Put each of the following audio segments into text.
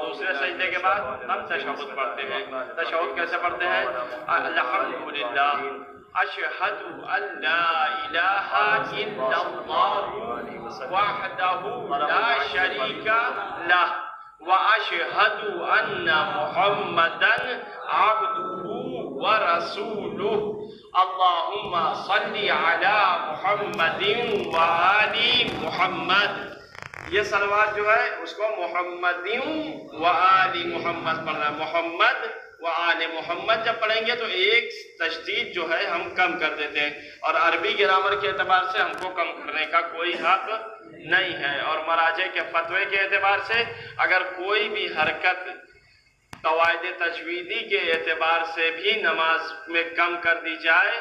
دوسرے سجدے کے بعد ہم تشہد پڑھتے ہیں۔ تشہد کیسے پڑھتے ہیں؟ الحمدللہ اشہد ان لا الہ الا اللہ وحدہ لا شریک لہ واشہد ان محمدا عبدہ ورسولہ اللہم صلی علی محمد وآل محمد۔ یہ صلوات جو ہے اس کو محمد و آل محمد پڑھنا ہے۔ محمد و آل محمد جب پڑھیں گے تو ایک تشدید جو ہے ہم کم کر دیتے ہیں، اور عربی گرامر کے اعتبار سے ہم کو کم کرنے کا کوئی حق نہیں ہے، اور مراجع کے فتوے کے اعتبار سے اگر کوئی بھی حرکت قواعد تجویدی کے اعتبار سے بھی نماز میں کم کر دی جائے،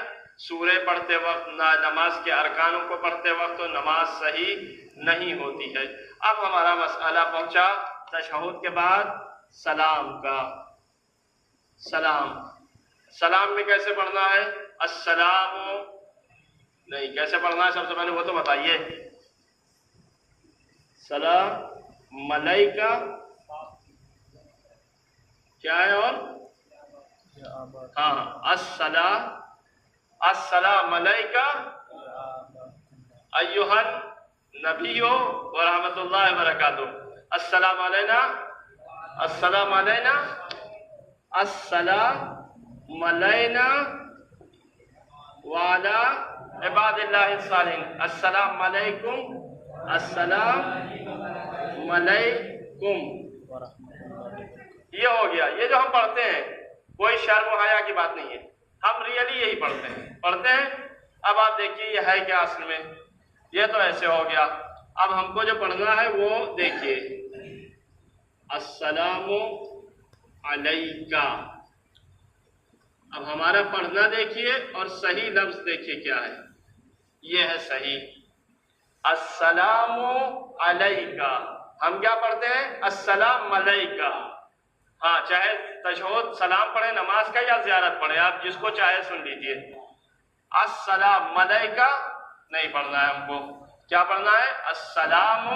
سورے پڑھتے وقت، نماز کے ارکانوں کو پڑھتے وقت، تو نماز صحیح نہیں ہوتی ہے۔ اب ہمارا مسئلہ پہنچا تشہد کے بعد سلام کا۔ سلام میں کیسے پڑھنا ہے؟ السلام نہیں، کیسے پڑھنا ہے سب سے پہلے وہ تو بتائیے۔ سلام علیکہ کیا ہے؟ اور ہاں السلام علیکہ ایھا النبی ورحمۃ اللہ وبرکاتہ۔ السلام علینا، السلام علینا، السلام علینا وعلی عباد اللہ الصالحین۔ السلام علیکم، السلام علیکم، یہ ہو گیا۔ یہ جو ہم پڑھتے ہیں کوئی شرم و حیا کی بات نہیں ہے، ہم ریئلی یہی پڑھتے ہیں۔ اب آپ دیکھیے یہ ہے کیا اصل میں؟ یہ تو ایسے ہو گیا۔ اب ہم کو جو پڑھنا ہے وہ دیکھیے، السلام علیکہ۔ اب ہمارا پڑھنا دیکھیے اور صحیح لفظ دیکھیے کیا ہے۔ یہ ہے صحیح، السلام علیکہ۔ ہم کیا پڑھتے ہیں؟ السلام علیکہ۔ ہاں، چاہے تشہد سلام پڑھیں نماز کا یا زیارت پڑھیں، آپ جس کو چاہے سن لیجئے۔ السلام علیکہ نہیں پڑھنا ہے ہم کو، کیا پڑھنا ہے؟ السلام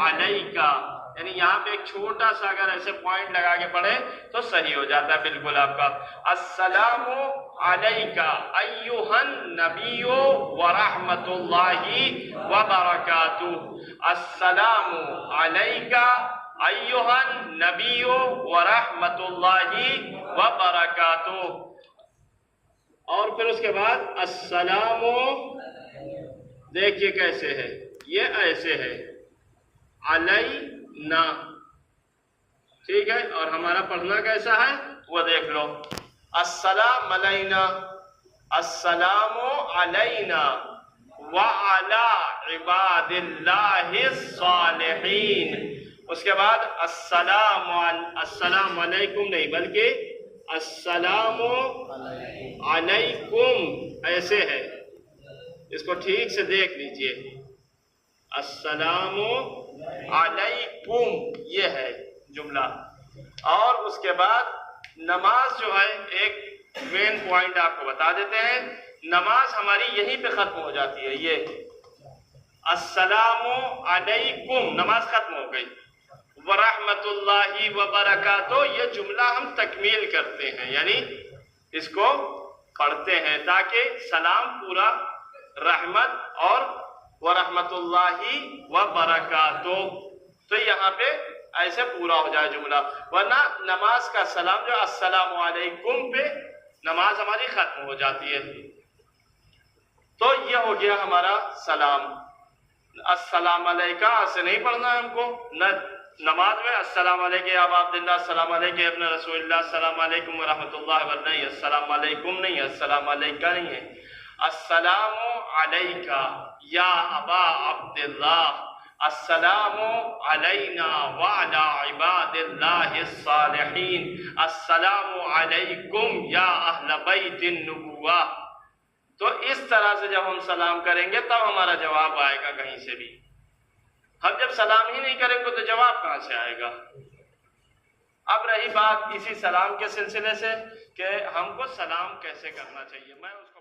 علیکہ۔ یعنی یہاں پہ ایک چھوٹا سا اگر ایسے پوائنٹ لگا کے پڑھیں تو صحیح ہو جاتا ہے بالکل آپ کا۔ السلام علیکہ ایھا النبی ورحمۃ اللہ وبرکاتہ۔ السلام علیکہ ایھا النبی ورحمۃ اللہ وبرکاتہ۔ اور پھر اس کے بعد السلام، دیکھیے کیسے ہے، یہ ایسے ہے علینا، ٹھیک ہے۔ اور ہمارا پڑھنا کیسا ہے وہ دیکھ لو، السلام علینا، السلام علینا وعلی عباد اللہ الصالحین۔ اس کے بعد السلام علیکم نہیں بلکہ السلام علیکم، ایسے ہے، اس کو ٹھیک سے دیکھ لیجئے۔ السلام علیکم، یہ ہے جملہ۔ اور اس کے بعد نماز جو ہے، ایک مین پوائنٹ آپ کو بتا دیتے ہیں، نماز ہماری یہیں پہ ختم ہو جاتی ہے۔ یہ السلام علیکم نماز ختم ہو گئی، ورحمۃ اللہ وبرکاتہ یہ جملہ ہم تکمیل کرتے ہیں، یعنی اس کو پڑھتے ہیں تاکہ سلام پورا رحمت اور ورحمۃ اللہ وبرکاتہ، تو یہاں پہ ایسے پورا ہو جائے جملہ۔ ورنہ نماز کا سلام جو السلام علیکم پہ نماز ہماری ختم ہو جاتی ہے۔ تو یہ ہو گیا ہمارا سلام۔ السلام علیکہ ایسے نہیں پڑھنا ہے ہم کو، نہ نماز میں السلام علیکم یا ابا عبداللہ، السلام علیکم ابن رسول اللہ، السلام علیکم ورحمۃ اللہ وبرکاتہ، نہیں، السلام علیکم نہیں، السلام علیکہ نہیں ہے، السلام علیکہ یا ابا عبداللہ، السلام علینا وعلی عباد اللہ الصالحین، السلام علیکم یا اہل بیت النبوہ۔ تو اس طرح سے جب ہم سلام کریں گے تب ہمارا جواب آئے گا کہیں سے بھی۔ ہم جب سلام ہی نہیں کریں گے تو جواب کہاں سے آئے گا؟ اب رہی بات اسی سلام کے سلسلے سے کہ ہم کو سلام کیسے کرنا چاہیے، میں اس کو